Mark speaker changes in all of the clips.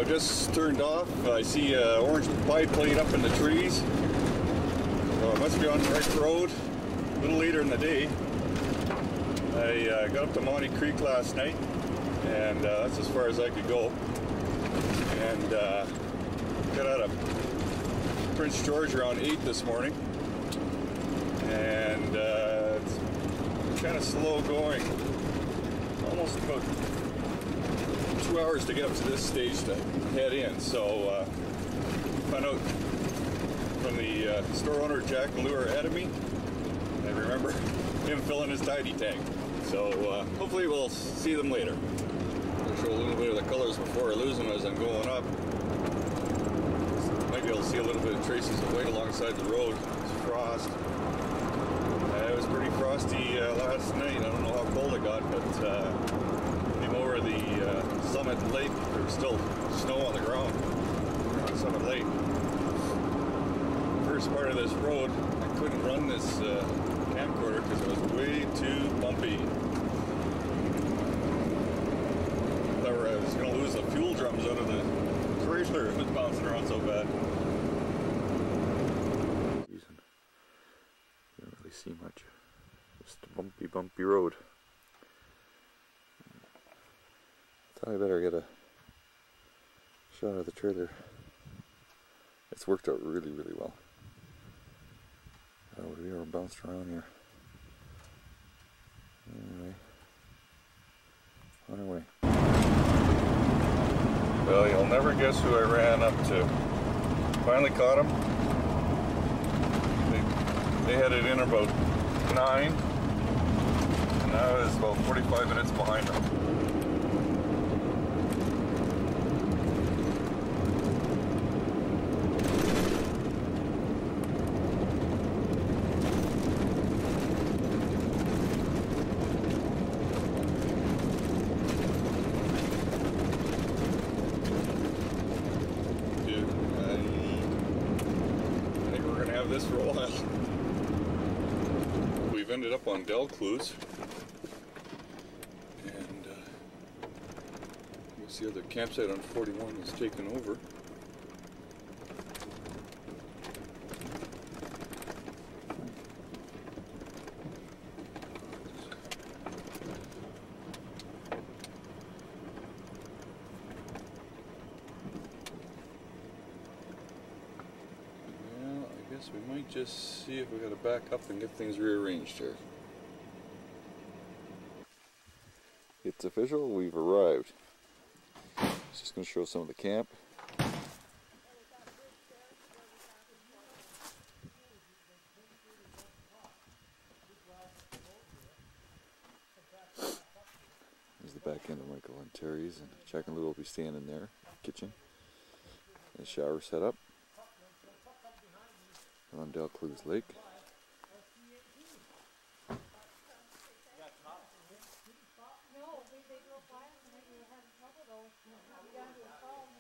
Speaker 1: I've just turned off. I see orange biplane up in the trees. So I must be on the right road. A little later in the day. I got up to Monty Creek last night, and that's as far as I could go. And got out of Prince George around 8 this morning. And it's kind of slow going. Almost about 2 hours to get up to this stage to head in. So found out from the store owner Jack Lure ahead of me. I remember him filling his tidy tank. So hopefully we'll see them later. I'll show a little bit of the colors before I lose them as I'm going up. Might be able to see a little bit of traces of white alongside the road. It's frost. It was pretty frosty last night. I don't know how cold it got, but came over the Summit Lake. There was still snow on the ground on Summit Lake. First part of this road, I couldn't run this camcorder because it was way too bumpy. I thought I was going to lose the fuel drums out of the trailer if it's bouncing around so bad. Can't really see much. Just a bumpy road. Thought I better get a shot of the trailer. It's worked out really well. We were bounced around here. Anyway, on our way. Well, you'll never guess who I ran up to. Finally caught him. They had it in about 9, and I was about 45 minutes behind them. This for a while. We've ended up on Delcluse, and you see the campsite on 41 is taken over. We might just see if we got to back up and get things rearranged here. It's official, we've arrived. Just going to show some of the camp. There's the back end of Michael and Terry's, and Jack and Lou will be staying in there, kitchen. The shower set up. On Delcluse Lake.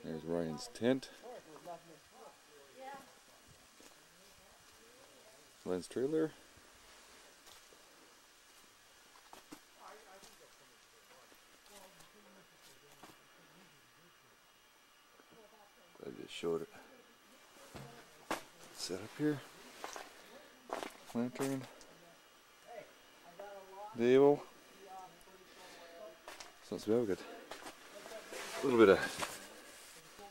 Speaker 1: There's Ryan's tent. Len's trailer. I just showed it. Set up here. Lantern. Table. Sounds very good. A little bit of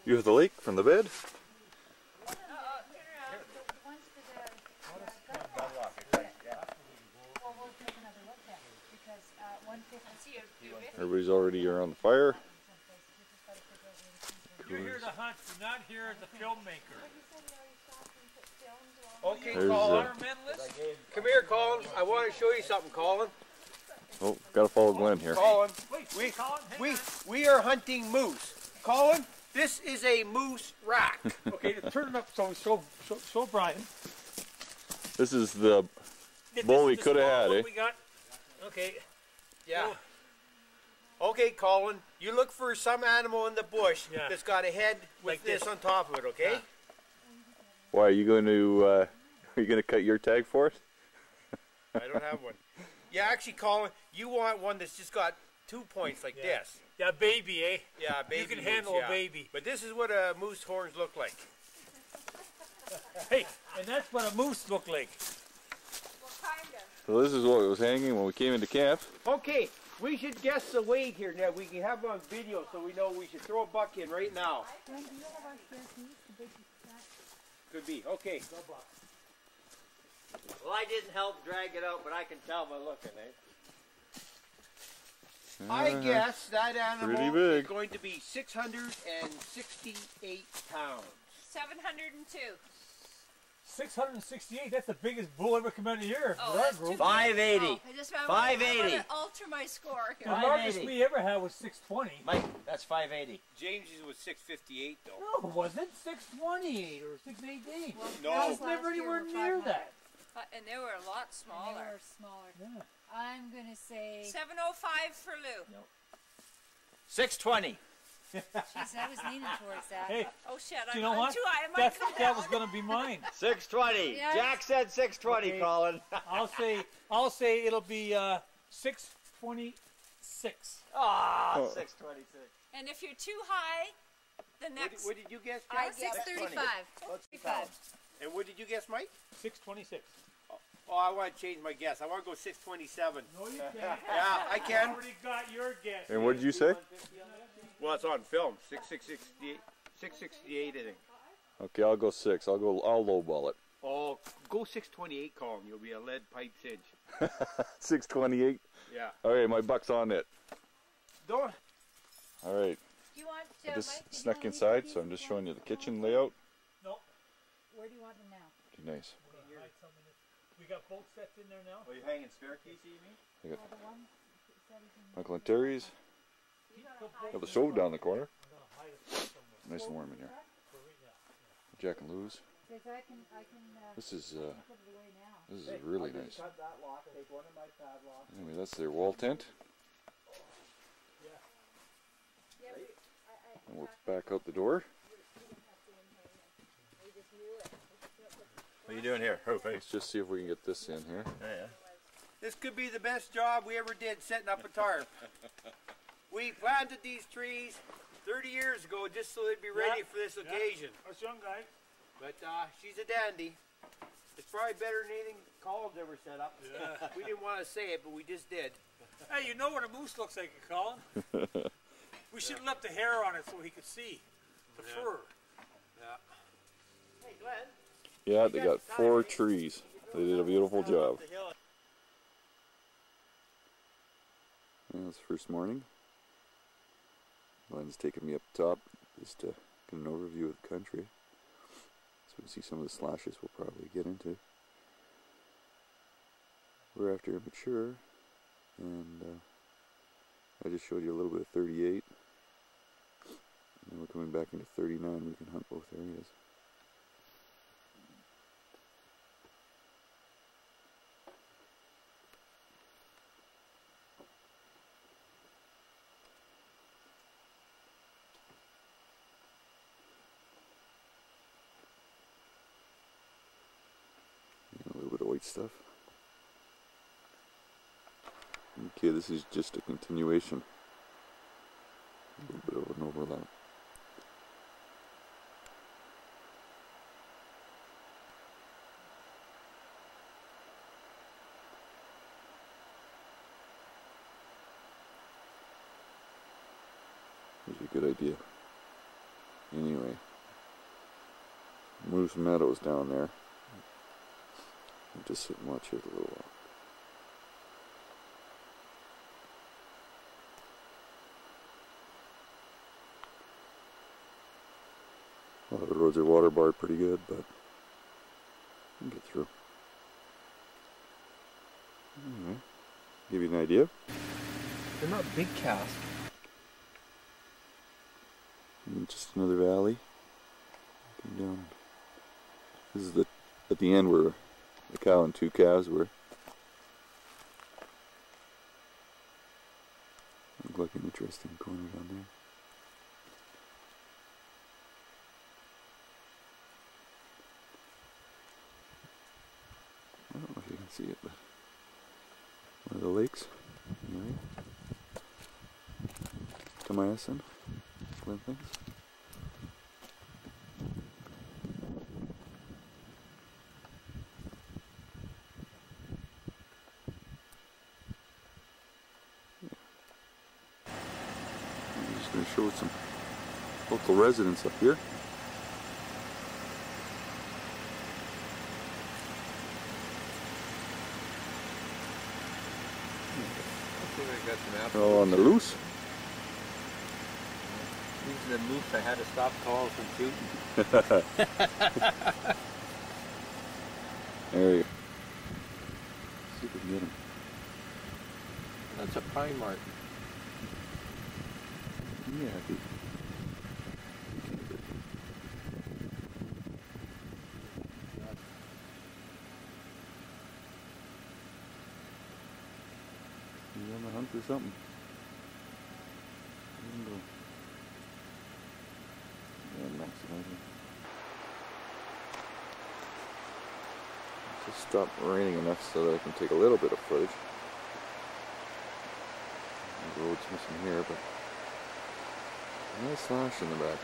Speaker 1: view of the lake from the bed. Everybody's already around the fire.
Speaker 2: You're here to hunt, you're not here as a filmmaker.
Speaker 3: Okay,
Speaker 1: There's,
Speaker 3: Colin. Come here, Colin. I want to show you something, Colin.
Speaker 1: Oh, gotta follow Glenn here.
Speaker 3: Colin,
Speaker 2: Colin,
Speaker 3: we are hunting moose. Colin, this is a moose rack.
Speaker 2: Okay, turn it up so Brian.
Speaker 1: This is the bull we could have had, eh?
Speaker 2: We got. Okay.
Speaker 3: Yeah. Okay, Colin, you look for some animal in the bush that's got a head with
Speaker 2: Like
Speaker 3: this
Speaker 2: this
Speaker 3: on top of it, okay?
Speaker 1: Why, are you going to cut your tag for it?
Speaker 3: I don't have one. Yeah, actually, Colin, you want one that's just got 2 points like this.
Speaker 2: Yeah, baby, eh?
Speaker 3: Yeah, baby.
Speaker 2: You can
Speaker 3: moose,
Speaker 2: handle
Speaker 3: yeah.
Speaker 2: a baby.
Speaker 3: But this is what a moose horns look like.
Speaker 2: Hey, and that's what a moose look like.
Speaker 4: What kind of?
Speaker 1: So this is what was hanging when we came into camp.
Speaker 3: Okay, we should guess the weight here now. We can have it on video so we know we should throw a buck in right now. Could be. Okay.
Speaker 5: Well, I didn't help drag it out, but I can tell by looking, eh?
Speaker 3: I guess that
Speaker 1: Pretty
Speaker 3: animal
Speaker 1: big.
Speaker 3: is going to be 668 pounds.
Speaker 4: 702.
Speaker 2: 668, that's the biggest bull ever come out of here.
Speaker 4: Oh,
Speaker 2: for our
Speaker 4: that's
Speaker 2: group.
Speaker 4: too
Speaker 5: 580.
Speaker 4: Oh, I just I
Speaker 5: 580.
Speaker 4: want to alter my score
Speaker 2: The
Speaker 4: here.
Speaker 5: 580.
Speaker 2: largest we ever had was 620.
Speaker 5: Mike, that's 580.
Speaker 3: James's was 658 though.
Speaker 2: No, it wasn't. 628 or 688.
Speaker 3: No.
Speaker 2: I was never anywhere near that.
Speaker 4: And they were a lot
Speaker 6: And they
Speaker 4: smaller.
Speaker 6: were smaller.
Speaker 2: Yeah.
Speaker 6: I'm gonna say,
Speaker 4: 705 for Lou.
Speaker 5: 620.
Speaker 6: geez, I was leaning towards that.
Speaker 2: Hey,
Speaker 4: Oh shit,
Speaker 2: do you
Speaker 4: I'm
Speaker 2: know what?
Speaker 4: too high. I might come
Speaker 2: That
Speaker 4: down.
Speaker 2: was going to be mine.
Speaker 5: 620.
Speaker 6: Yeah.
Speaker 5: Jack said 620,
Speaker 2: Okay.
Speaker 5: Colin.
Speaker 2: I'll say it'll be 626.
Speaker 5: Ah, 626.
Speaker 4: And if you're too high, the next.
Speaker 3: What did you guess,
Speaker 4: I
Speaker 3: Jack?
Speaker 4: guess
Speaker 6: 635. 35.
Speaker 3: And what did you guess, Mike?
Speaker 2: 626.
Speaker 3: Oh, I want to change my guess. I want to go 627.
Speaker 2: No, you can't.
Speaker 3: Yeah, I
Speaker 2: I
Speaker 3: can.
Speaker 2: already got your guess.
Speaker 1: And what did you say?
Speaker 3: Well, it's on film. 668, I think.
Speaker 1: Okay, I'll go 6. I'll lowball it.
Speaker 3: Oh, go 628, Colin. You'll be a lead pipe cinch.
Speaker 1: 628.
Speaker 3: Yeah.
Speaker 1: All right, my buck's on it.
Speaker 3: Don't.
Speaker 1: All right,
Speaker 6: Do you want,
Speaker 1: I
Speaker 6: Mike,
Speaker 1: just
Speaker 6: did you
Speaker 1: snuck
Speaker 6: wanna leave
Speaker 1: inside,
Speaker 6: these
Speaker 1: so I'm just
Speaker 6: as
Speaker 1: showing you
Speaker 6: well?
Speaker 1: the kitchen layout.
Speaker 2: No.
Speaker 6: Where do you want them now?
Speaker 1: Pretty nice.
Speaker 2: We got both sets in there now.
Speaker 5: Are you hanging spare keys, you mean?
Speaker 1: I got
Speaker 6: Oh, the one? that we can-
Speaker 1: Uncle and Terry's. Got the stove down the corner.
Speaker 2: I'm going to hide it somewhere.
Speaker 1: Nice and warm in here.
Speaker 2: For right now.
Speaker 1: Jack and Lou's.
Speaker 6: Because I can,
Speaker 1: This is
Speaker 6: put it away now.
Speaker 1: this is really nice.
Speaker 5: Cut that lock, take one of my padlocks.
Speaker 1: Anyway, that's their wall tent. And we'll back out the door.
Speaker 5: What are you doing here? Oh,
Speaker 1: Let's just see if we can get this in here.
Speaker 5: Yeah.
Speaker 3: This could be the best job we ever did setting up a tarp. We planted these trees 30 years ago just so they'd be ready
Speaker 2: Yeah.
Speaker 3: for this occasion.
Speaker 2: Us young guys.
Speaker 3: But she's a dandy. It's probably better than anything Colin's ever set up.
Speaker 2: Yeah.
Speaker 3: We didn't want to say it, but we just did.
Speaker 2: Hey, you know what a moose looks like, Colin? We should have left the hair on it so he could see the fur.
Speaker 3: Hey, Glenn.
Speaker 1: Yeah, they got 4 trees. They did a beautiful job. Yeah, it's first morning. Glenn's taking me up top just to get an overview of the country. So we can see some of the slashes we'll probably get into. We're after immature, and I just showed you a little bit of 38. And we're coming back into 39. We can hunt both areas. A little bit of white stuff. Okay, this is just a continuation. A little bit of an overlap. Here's a good idea. Anyway, move some meadows down there. I'll just sit and watch it a little while. A lot of the roads are water barred pretty good, but we can get through. Anyway, give you an idea.
Speaker 3: They're not big cows.
Speaker 1: And just another valley. Looking down. This is at the end where the cow and 2 calves were. Look like an interesting corner down there. I don't know if you can see it, but one of the lakes. Right? clindamycin, Glenthings. I'm just going to show some local residents up here. They're all on the loose.
Speaker 3: These are the moose I had to stop calls from shooting.
Speaker 1: There you go. See if we can get them.
Speaker 3: That's a pine mark.
Speaker 1: Yeah, dude. You on the hunt for something? Just stopped raining enough so that I can take a little bit of footage. The road's missing here, but a nice slash in the back.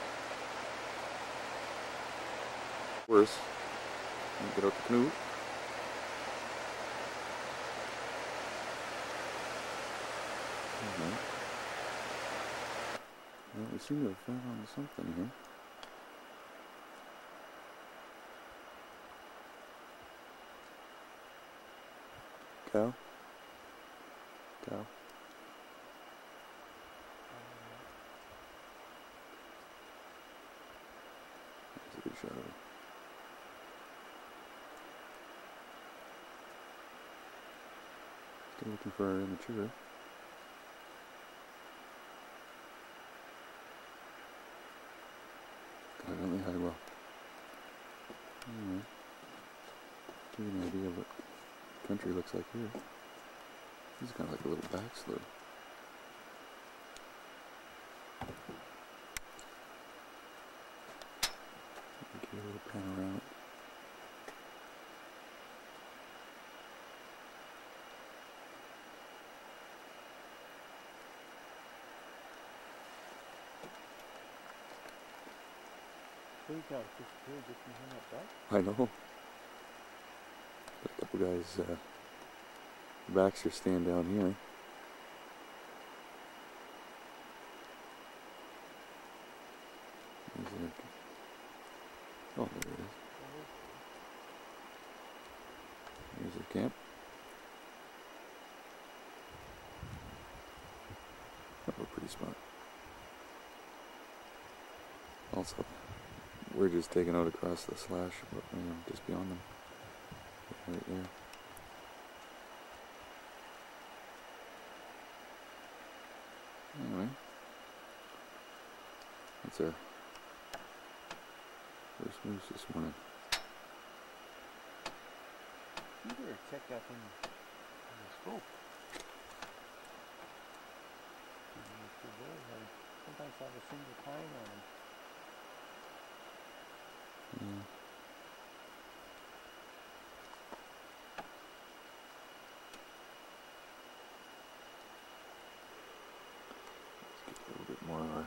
Speaker 1: Worse, get out the canoe. Well, we seem to have found on something here. Cow? Cow? That's a good shot of it. Still looking for our immature. Evidently high well. Anyway, give you an idea of what country looks like here. This is kind of like a little back slope. Give you a little panoramic. I know. A couple guys, backs are staying down here. Oh, there it is. Here's their camp. Oh, we're pretty smart. Also, we're just taking out across the slash, but, just beyond them. Right there. Anyway, that's our first moose this morning.
Speaker 3: You better check that thing on the scope. Sometimes have a single pine on them.
Speaker 1: Yeah. Let's get a little bit more of our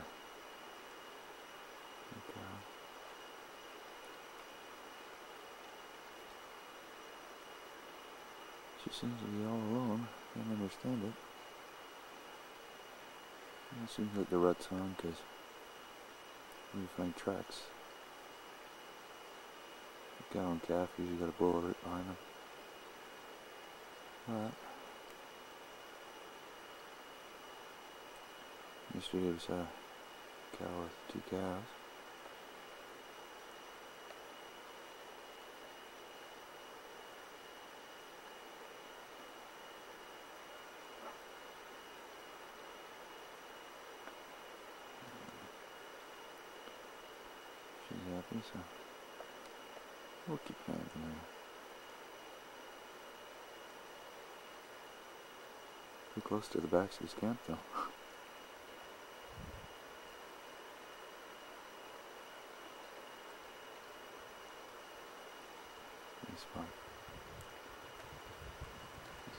Speaker 1: cow. She seems to be all alone. Can't understand it. It seems like the rut's on because we find tracks. Cow and calf usually got a bull right behind them. But yesterday we saw a cow with 2 cows. She's happy, so we'll keep an eye on her. Pretty close to the Baxter's camp, though. Nice spot.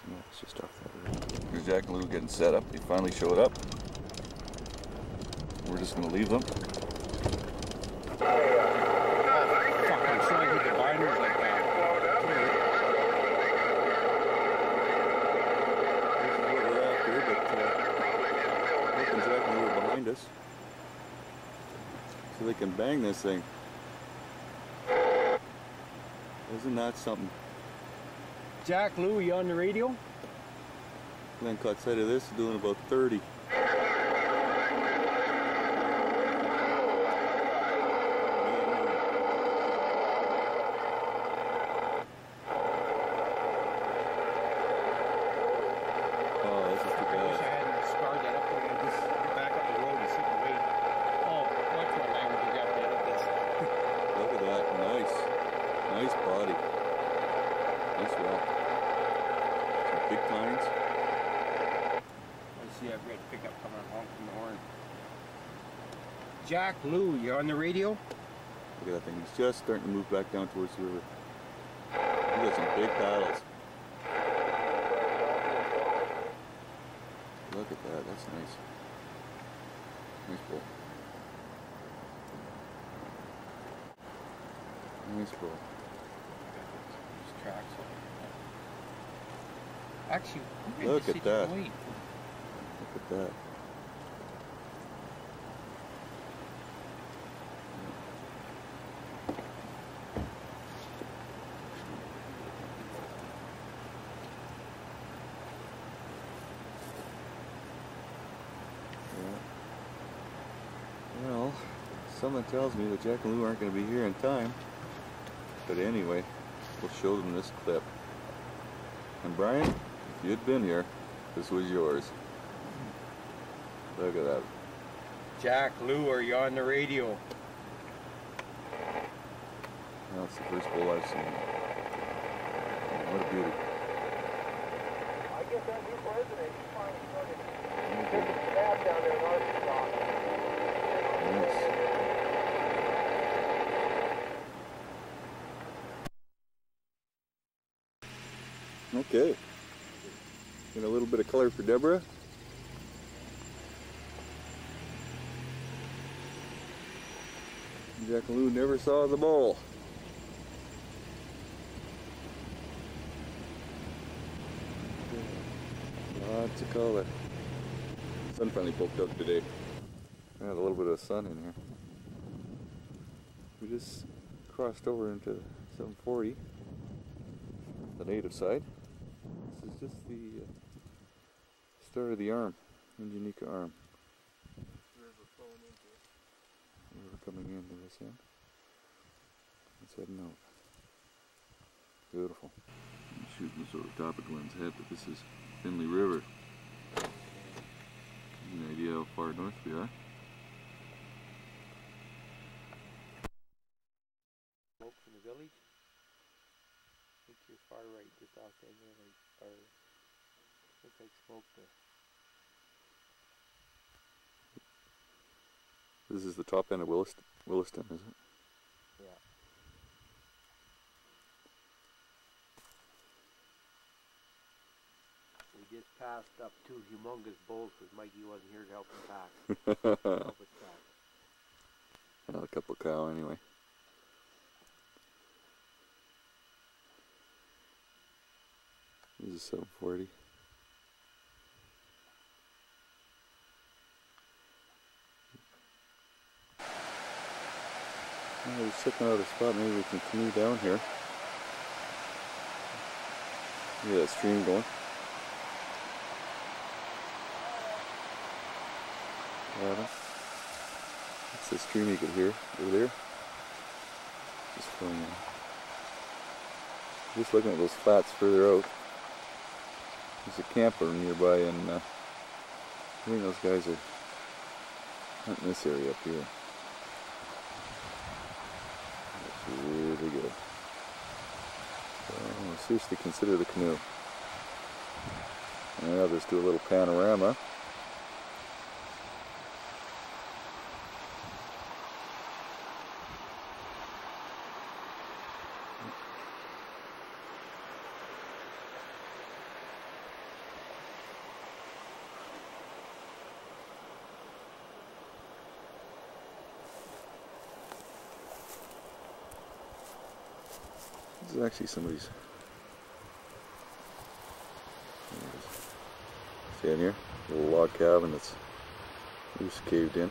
Speaker 1: Yeah, it's just off that road. Here's Jack and Lou getting set up. They finally showed up. we're just going to leave them.
Speaker 3: Fuck, I'm showing you the binders like that.
Speaker 1: This is where we're at here, but Nick and Jack and Lou are behind us. So they can bang this thing. Isn't that something?
Speaker 3: Jack, Lou, you on the radio?
Speaker 1: Glenn caught sight of this, doing about 30.
Speaker 3: Jack, Lou, you on the radio?
Speaker 1: Look at that thing. He's just starting to move back down towards the river. He got some big paddles. Look at that. That's nice. Nice bull. Nice bull.
Speaker 3: Actually,
Speaker 1: look at that. Look at that. Well, someone tells me that Jack and Lou aren't going to be here in time. But anyway, we'll show them this clip. And Brian, if you'd been here, this was yours. Look at that.
Speaker 3: Jack, Lou, are you on the radio?
Speaker 1: That's the first bull I've seen. What a beauty.
Speaker 7: I guess that new president, he's finally started taking a nap down there in Arkansas.
Speaker 1: Yes. Okay. Get a little bit of color for Deborah. Jack and Lou never saw the bull. Lots of color. Sun finally poked up today. I had a little bit of sun in here. We just crossed over into 740, the native side. This is just the start of the arm, Indonesia arm. River flowing into it. River coming into this end. It's heading out. Beautiful. I'm shooting this over the top of Glenn's head, but this is Finley River. An idea how far north we are.
Speaker 3: Smoke from the village. I think you're far right, just off the village. Or looks like smoke there.
Speaker 1: This is the top end of Williston, is it?
Speaker 3: Yeah. We just passed up two humongous bulls because Mikey wasn't here to help him back. Help us back.
Speaker 1: Well, a couple cow anyway. This is 740. I was checking out a spot, maybe we can canoe down here. Look at that stream going. That's the stream you could hear over there. Just flowing in. Just looking at those flats further out. There's a camper nearby, and I think those guys are hunting this area up here. That's really good. So I'll seriously consider the canoe. And I'll just do a little panorama. This is actually somebody's. See in here? A little log cabin that's loose, caved in.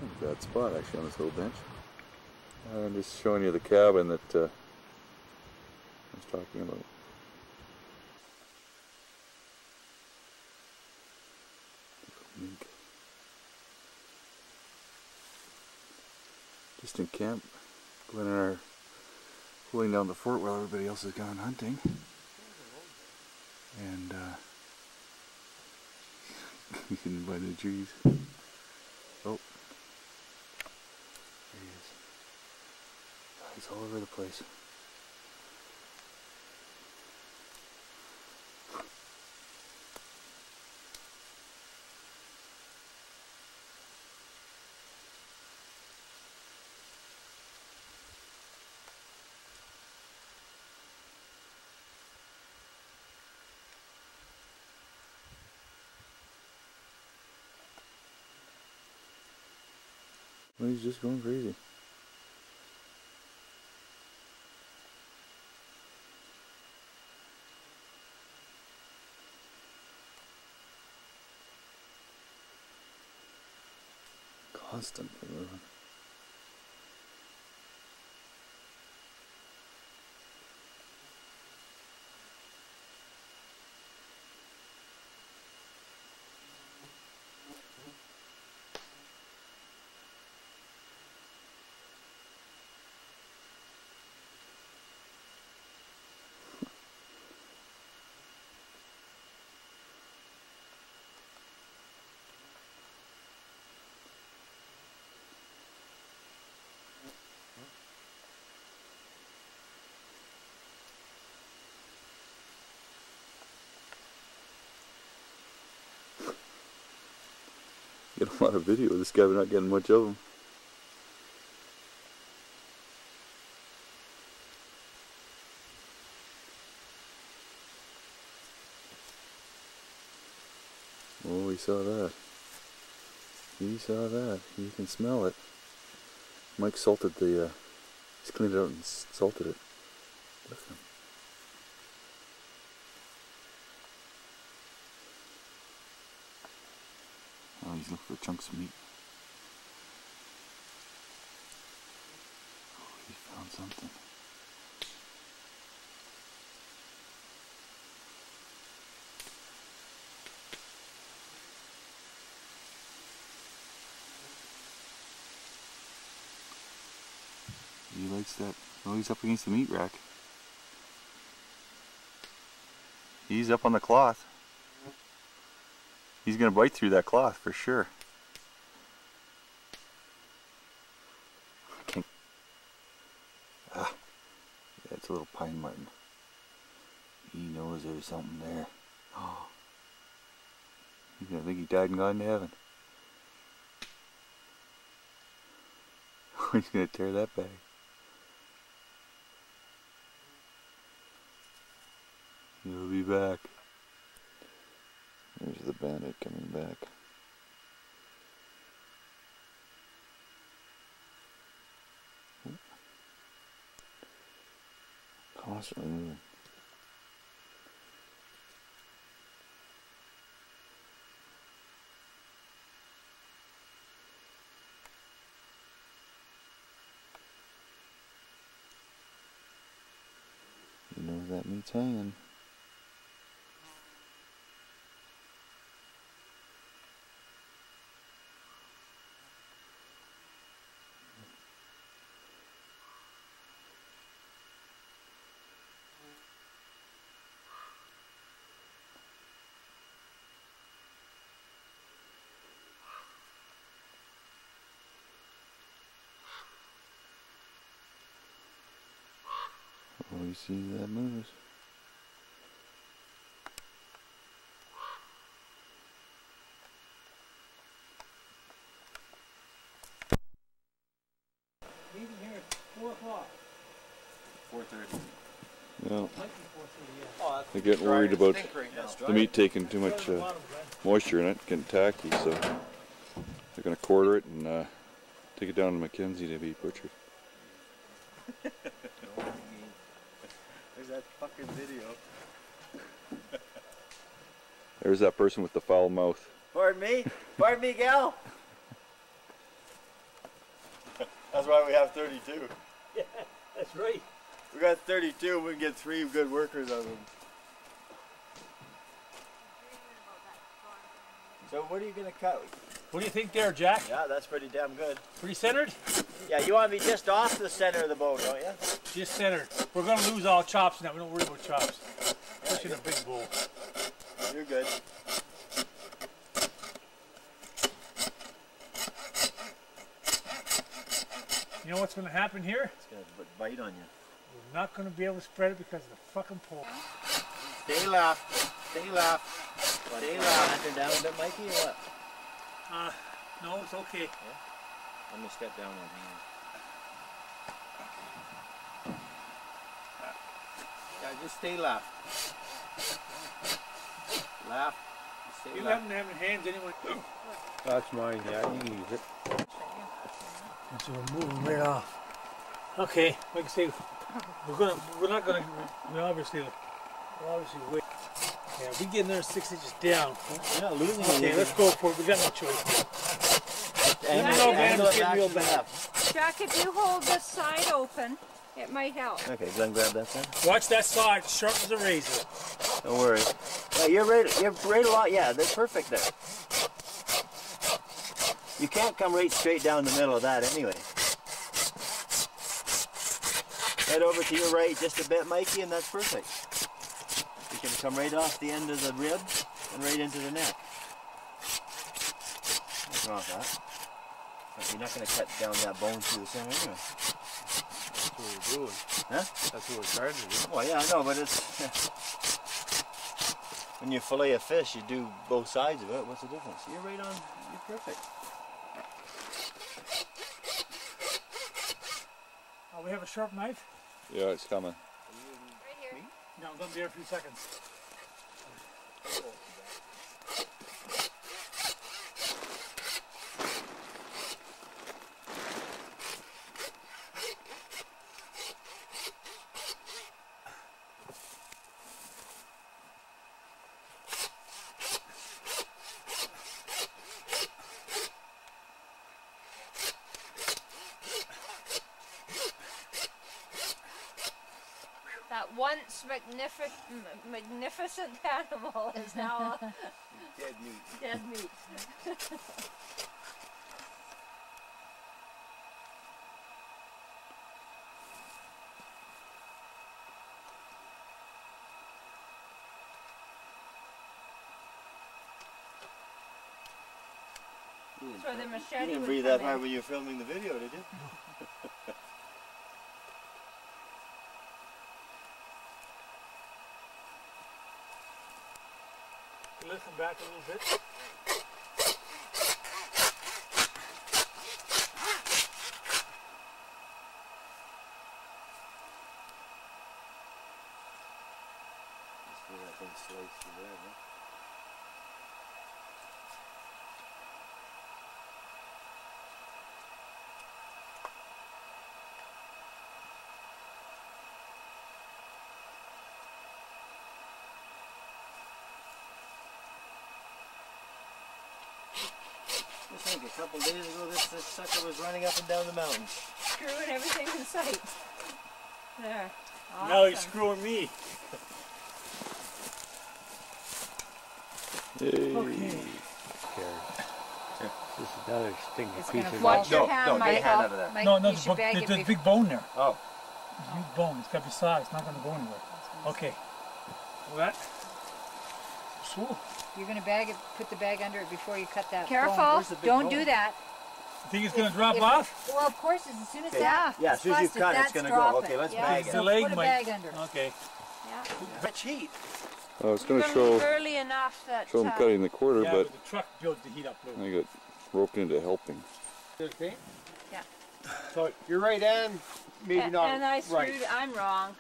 Speaker 1: Not a bad spot actually on this little bench. I'm just showing you the cabin that I was talking about. Mink. Distant camp. Glenn and I are pulling down the fort while everybody else has gone hunting. And you can find the trees. Oh, there he is. He's all over the place. Well, he's just going crazy. Constantly moving. Get a lot of video of this guy, but not getting much of him. Oh, he saw that. He saw that. You can smell it. Mike salted the, he's cleaned it out and salted it. Listen. Oh, he's looking for chunks of meat. Oh, he found something. He likes that. Oh, he's up against the meat rack. He's up on the cloth. He's going to bite through that cloth for sure. I can't. Ah, yeah, it's a little pine marten. He knows there's something there. Oh, he's going to think he died and gone to heaven. He's going to tear that bag. He'll be back. There's the bandit coming back. Constantly moving. You know that meat's hanging. Oh, you see that moves.
Speaker 2: Leaving here at 4 o'clock.
Speaker 5: 4:30.
Speaker 1: Yeah,
Speaker 2: Might be 4:30, yeah.
Speaker 5: Oh, that's
Speaker 1: they're getting worried about
Speaker 5: stink right now.
Speaker 1: the meat taking too much moisture in it, getting tacky, so they're going to quarter it and take it down to Mackenzie to be butchered.
Speaker 5: that fucking video.
Speaker 1: There's that person with the foul mouth.
Speaker 5: Pardon me? Pardon me, gal? That's why we have 32.
Speaker 2: Yeah, that's right.
Speaker 5: We got 32, we can get 3 good workers out of them. So what are you gonna cut?
Speaker 2: What do you think there, Jack?
Speaker 5: Yeah, that's pretty damn good.
Speaker 2: Pretty centered?
Speaker 5: Yeah, you want to be just off the center of the bow, don't you?
Speaker 2: Just centered. We're going to lose all chops now. We don't worry about chops. Especially in a big bowl.
Speaker 5: You're good.
Speaker 2: You know what's going to happen here?
Speaker 5: It's gonna bite on you.
Speaker 2: We're not going to be able to spread it because of the fucking pole.
Speaker 5: Stay left. Stay left. Stay left. Enter down a bit, Mikey, or what?
Speaker 2: No, it's okay.
Speaker 5: Let me step down one. Yeah, just stay left. Left. Stay
Speaker 2: You
Speaker 5: left.
Speaker 2: haven't having hands anyway.
Speaker 3: That's mine, yeah, you can use it.
Speaker 2: So we're moving right off. Okay, like I say, we're obviously wait. Yeah, we get another 6 inches down.
Speaker 5: You're not losing
Speaker 2: Okay,
Speaker 5: anything.
Speaker 2: let's go for it. We got no choice.
Speaker 5: Angle
Speaker 2: Angle
Speaker 5: it
Speaker 2: it
Speaker 5: back
Speaker 2: real
Speaker 5: to the
Speaker 2: bad.
Speaker 5: left.
Speaker 4: Jack, if you hold this side open, it might help.
Speaker 5: Okay, Glenn, grab that side.
Speaker 2: Watch that side, sharp as a razor.
Speaker 5: Don't worry. Yeah, you're right along. Yeah, that's perfect there. You can't come right straight down the middle of that anyway. Head over to your right just a bit, Mikey, and that's perfect. You can come right off the end of the rib and right into the neck. What's wrong with that? But you're not going to cut down that bone through the center anyway.
Speaker 3: That's what we're doing.
Speaker 5: Huh?
Speaker 3: That's what we're trying to do.
Speaker 5: Well, yeah, I know, but it's... when you fillet a fish, you do both sides of it. What's the difference? You're right on. You're perfect.
Speaker 2: Oh, we have a sharp knife?
Speaker 1: Yeah, it's coming.
Speaker 4: Right here.
Speaker 2: No, I'm going to be there in a few seconds.
Speaker 4: That once magnificent animal is now
Speaker 5: Dead meat.
Speaker 4: dead meat. So the
Speaker 5: You
Speaker 4: machete
Speaker 5: didn't
Speaker 4: would
Speaker 5: breathe
Speaker 4: come
Speaker 5: that
Speaker 4: in.
Speaker 5: hard when you were filming the video, did you?
Speaker 2: Listen back a little bit.
Speaker 5: Just feel that thing slice through there, huh? Just think, a couple days ago, this sucker was running up and down the mountains.
Speaker 4: Screwing everything in sight. There.
Speaker 2: Now he's
Speaker 4: Awesome.
Speaker 2: screwing me. Okay.
Speaker 3: This is another stinky
Speaker 6: It's
Speaker 3: piece
Speaker 6: gonna
Speaker 3: of
Speaker 6: fall.
Speaker 4: Watch your hand, Michael.
Speaker 5: hand out of there.
Speaker 6: Mike,
Speaker 2: No,
Speaker 6: you
Speaker 2: the
Speaker 6: should bag
Speaker 2: there's
Speaker 6: it
Speaker 2: a big bone there.
Speaker 5: Oh.
Speaker 2: There's a huge bone. It's got to be solid. It's not going to go anywhere. Okay. Well, that. So,
Speaker 6: You're gonna bag it, put the bag under it before you cut that
Speaker 4: Careful.
Speaker 6: bone.
Speaker 5: Where's the big
Speaker 6: Don't
Speaker 5: bone?
Speaker 6: do that.
Speaker 2: you think it's going to drop
Speaker 6: If-
Speaker 2: off?
Speaker 6: Well, of course, as soon as
Speaker 5: Okay.
Speaker 6: that
Speaker 5: Yeah, as soon as you
Speaker 6: busted,
Speaker 5: cut, it's
Speaker 6: that's
Speaker 5: gonna go.
Speaker 6: dropping.
Speaker 5: Okay, let's
Speaker 6: Yeah,
Speaker 5: bag
Speaker 6: so
Speaker 2: The leg
Speaker 6: put a
Speaker 2: might-
Speaker 6: bag under.
Speaker 2: Okay.
Speaker 4: Yeah.
Speaker 5: Much heat.
Speaker 1: I was
Speaker 4: You're
Speaker 1: going to
Speaker 4: gonna be
Speaker 1: show
Speaker 4: early enough that
Speaker 1: him cutting the quarter,
Speaker 2: Yeah,
Speaker 1: but
Speaker 2: but the truck builds the heat up. Lou.
Speaker 1: I got roped into helping.
Speaker 3: Okay?
Speaker 4: Yeah.
Speaker 3: So your right hand, maybe not
Speaker 4: and I screwed.
Speaker 3: right.
Speaker 4: I'm wrong.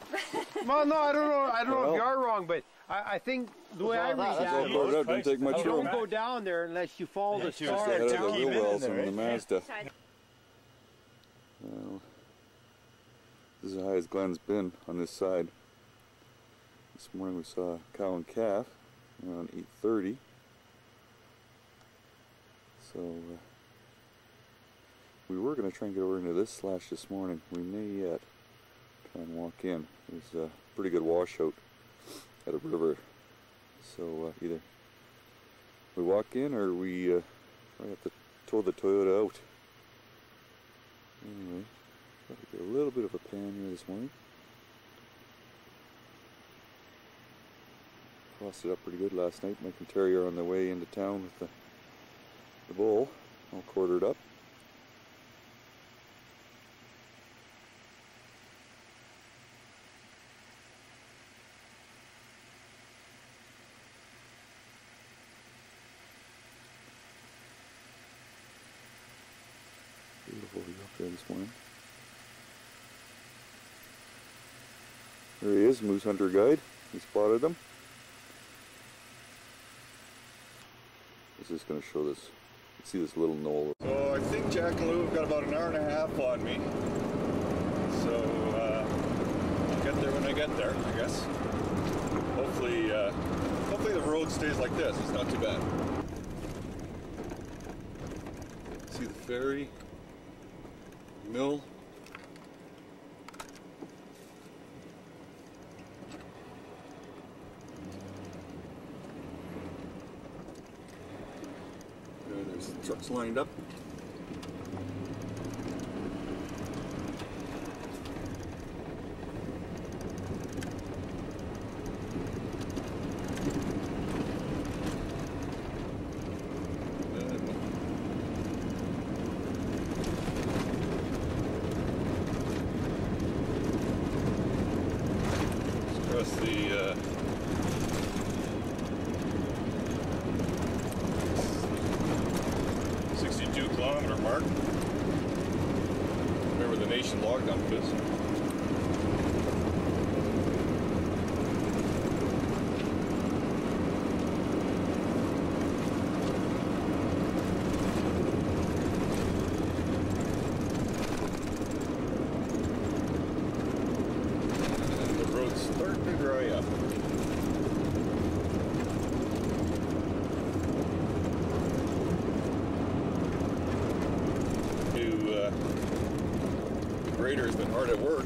Speaker 3: Well, no, I don't know. I don't know
Speaker 1: Well.
Speaker 3: if you are wrong, but I think the way I read
Speaker 5: That's
Speaker 3: that,
Speaker 1: I
Speaker 2: Yeah.
Speaker 1: brought it up, didn't take much
Speaker 2: You
Speaker 3: you
Speaker 1: room.
Speaker 3: don't go down there unless you follow the
Speaker 5: two
Speaker 3: stars.
Speaker 1: Ahead of the
Speaker 5: Keep
Speaker 1: wheel
Speaker 5: it in
Speaker 1: wells
Speaker 5: there,
Speaker 1: on the
Speaker 5: right?
Speaker 1: Mazda.
Speaker 4: Side.
Speaker 1: Well, this is as high as Glenn's been on this side. This morning we saw a cow and calf around 8:30. So we were going to try and get over into this slash this morning. We may yet try and walk in. There's a pretty good washout at a river. So either we walk in or we have to tow the Toyota out. Anyway, got to get a little bit of a pan here this morning. Frosted up pretty good last night. Mike and Terry are on their way into town with the bull all quartered up. Beautiful view up there this morning. There he is, Moose Hunter Guide. He spotted him. This is going to show this. You can see this little knoll. So I think Jack and Lou have got about an hour and a half on me. So I'll get there when I get there, I guess. Hopefully the road stays like this. It's not too bad. See the ferry, mill. There's the trucks lined up. Across the 62-kilometer mark. Remember the Nation log dump is. And the road's starting to dry up. The grader has been hard at work.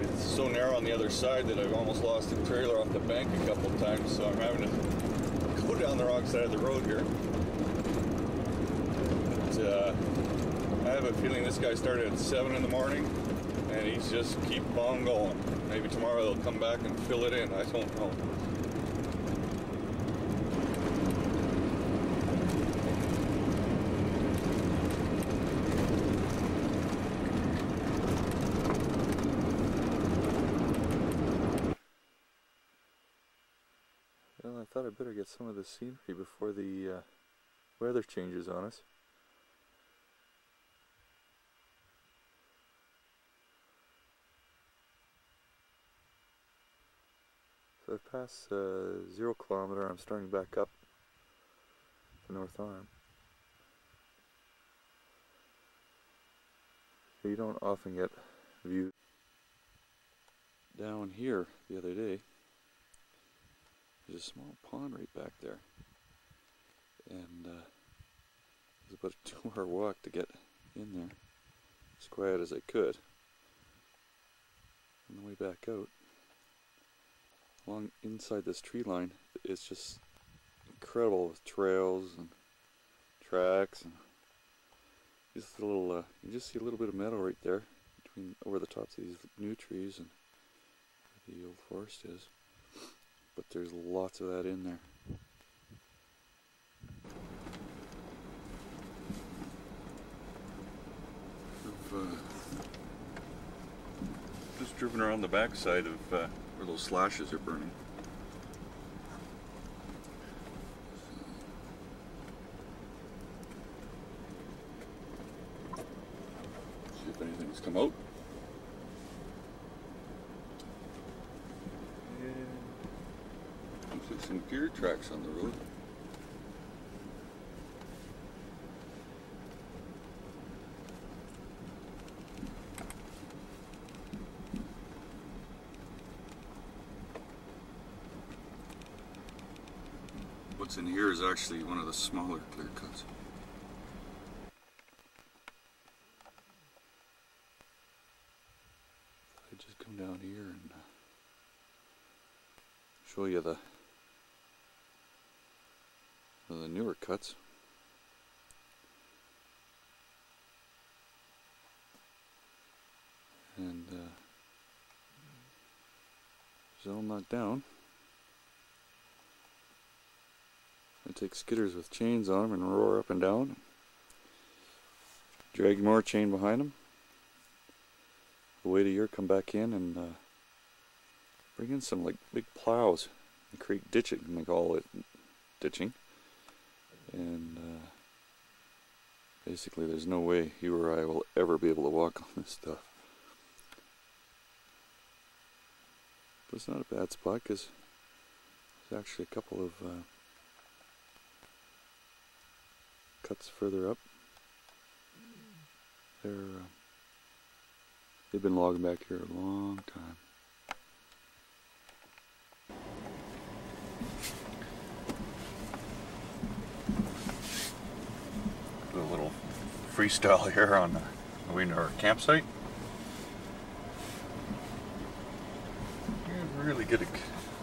Speaker 1: It's so narrow on the other side that I've almost lost the trailer off the bank a couple of times, so I'm having to go down the wrong side of the road here. But, I have a feeling this guy started at 7 in the morning and he's just keep on going. Maybe tomorrow they'll come back and fill it in, I don't know. Well, I thought I'd better get some of the scenery before the weather changes on us. So I've passed 0 kilometer, I'm starting back up the North Arm. You don't often get views down here the other day. There's a small pond right back there, and it was about a 2-hour walk to get in there as quiet as I could. On the way back out, along inside this tree line, it's just incredible with trails and tracks, and just a little. You just see a little bit of meadow right there between over the tops of these new trees and where the old forest is. But there's lots of that in there. We've just driven around the backside of where those slashes are burning. See if anything's come out. Looks like some deer tracks on the road. What's in here is actually one of the smaller clear cuts. I just come down here and show you the newer cuts. And it's all knocked down. I take skidders with chains on them and roar up and down. Drag more chain behind them. Wait a year, come back in and bring in some like big plows and create ditching, they call it ditching. And basically there's no way you or I will ever be able to walk on this stuff. But it's not a bad spot because there's actually a couple of cuts further up. They've been logging back here a long time. Do a little freestyle here on the way to our campsite. You really get a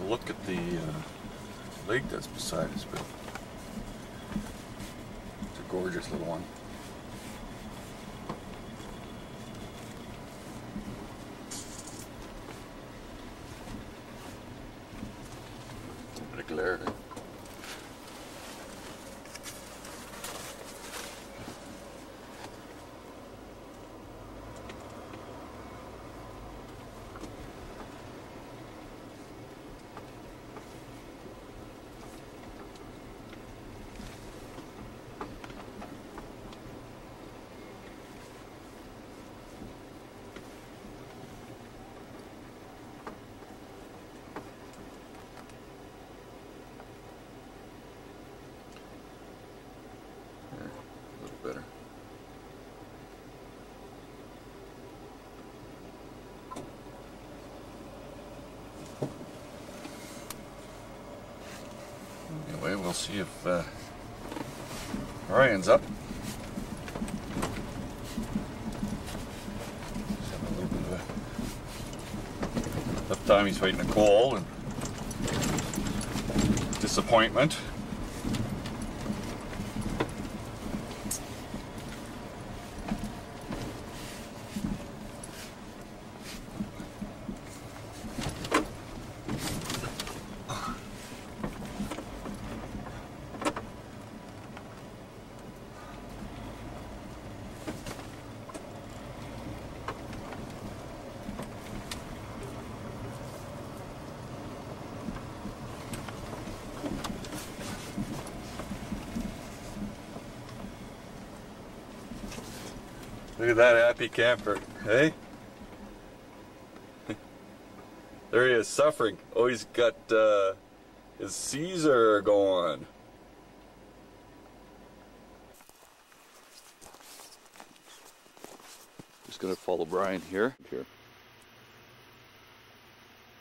Speaker 1: look at the lake that's beside us, but it's a gorgeous little one. Bit of glare. Better. Anyway, we'll see if Ryan's up. He's having a little bit of a tough time. He's fighting a cold and disappointment. Look at that happy camper, hey? There he is, suffering. Oh, he's got his Caesar going. Just gonna follow Brian here.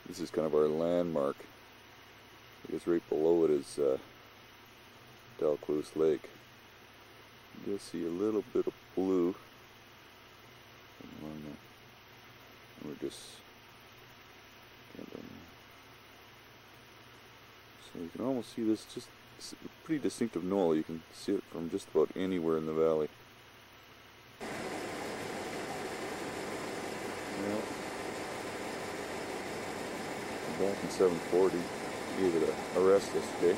Speaker 1: This is kind of our landmark. Because right below it is Dalcluse Lake. You'll see a little bit of blue. We're just so you can almost see this, just pretty distinctive knoll. You can see it from just about anywhere in the valley. Well, back in 740, gave it a rest yesterday.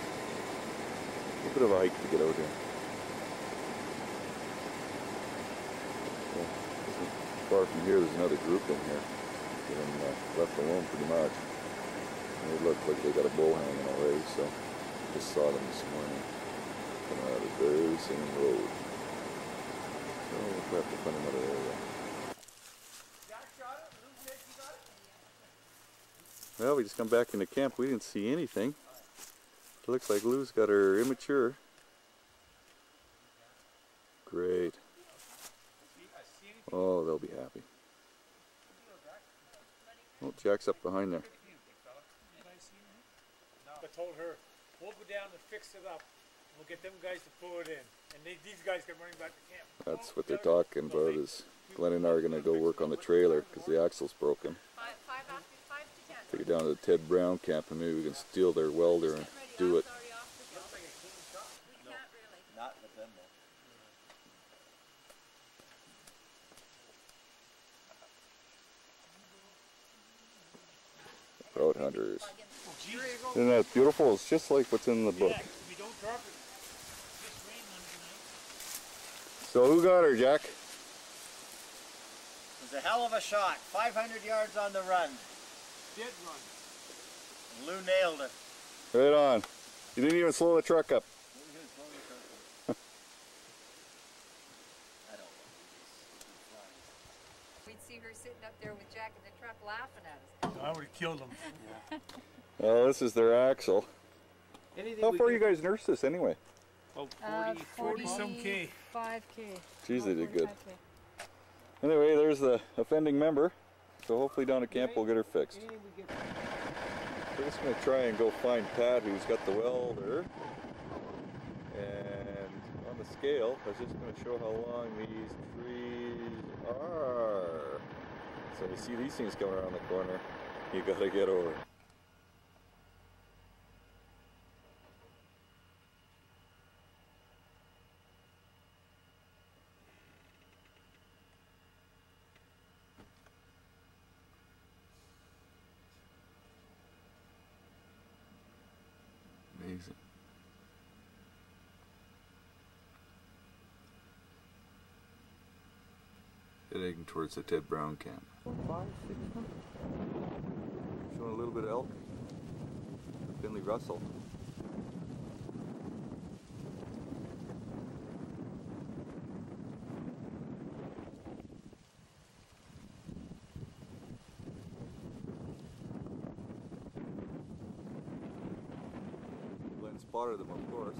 Speaker 1: A bit of a hike to get out here. Far from here, there's another group in here. Getting left alone pretty much. And they look like they got a bull hanging already, so just saw them this morning. Coming out of the very same road. So we'll have to find another area. Well, we just come back into camp. We didn't see anything. It looks like Lou's got her immature. Great. Oh, they'll be happy. Oh, Jack's up behind there.
Speaker 2: I told her We'll go down and fix it up. We'll get them guys to pull it in. And these guys can bring back to camp.
Speaker 1: That's what they're talking about, is Glenn and I are going to go work on the trailer because the axle's broken.
Speaker 4: 5 to 10.
Speaker 1: Take it down to the Ted Brown camp and maybe we can steal their welder and do it.
Speaker 4: We can't really.
Speaker 5: Not with them though.
Speaker 1: Road hunters. Isn't that beautiful? It's just like what's in the book.
Speaker 2: Yeah, we don't drop it. Just rain on tonight.
Speaker 1: So who got her, Jack?
Speaker 5: It was a hell of a shot. 500 yards on the run.
Speaker 2: Dead run.
Speaker 5: Lou nailed it.
Speaker 1: Right on. You didn't even slow the truck up.
Speaker 6: We'd see her sitting up there with Jack in the truck laughing at us.
Speaker 2: I would have killed them.
Speaker 1: Oh, this is their axle. How far you guys nurse this anyway?
Speaker 2: Oh,
Speaker 6: 40
Speaker 2: some K.
Speaker 6: 5K.
Speaker 1: Jeez, they did good.
Speaker 6: 45K.
Speaker 1: Anyway, there's the offending member. So hopefully down at camp we'll get her fixed. We're just going to try and go find Pat, who's got the welder. And on the scale, I was just going to show how long these trees are. So you see these things coming around the corner, you got to get over. Amazing. Heading towards the Ted Brown camp. 5, 6 Showing a little bit of elk. Finley Russell. Glenn spotted them, of course.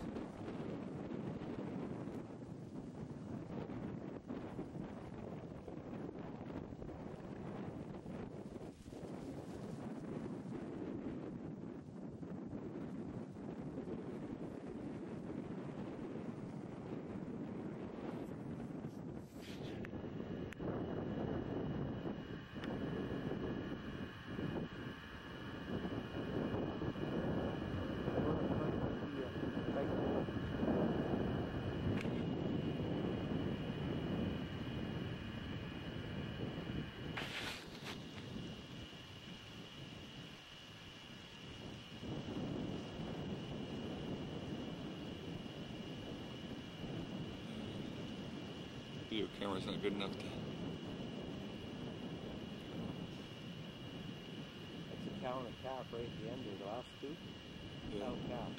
Speaker 1: Video camera's not good enough to.
Speaker 3: That's a cow and a calf right at the end of the last two.
Speaker 1: Yeah.
Speaker 3: Cow and calf.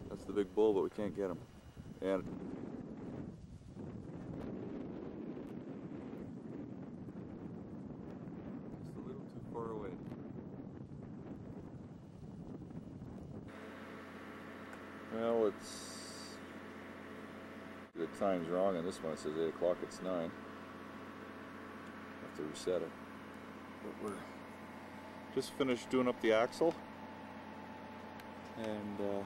Speaker 1: That's the big bull, but we can't get him. And just a little too far away. Well, it's the time's wrong on this one. It says 8 o'clock. It's 9. Have to reset it. But we're just finished doing up the axle, and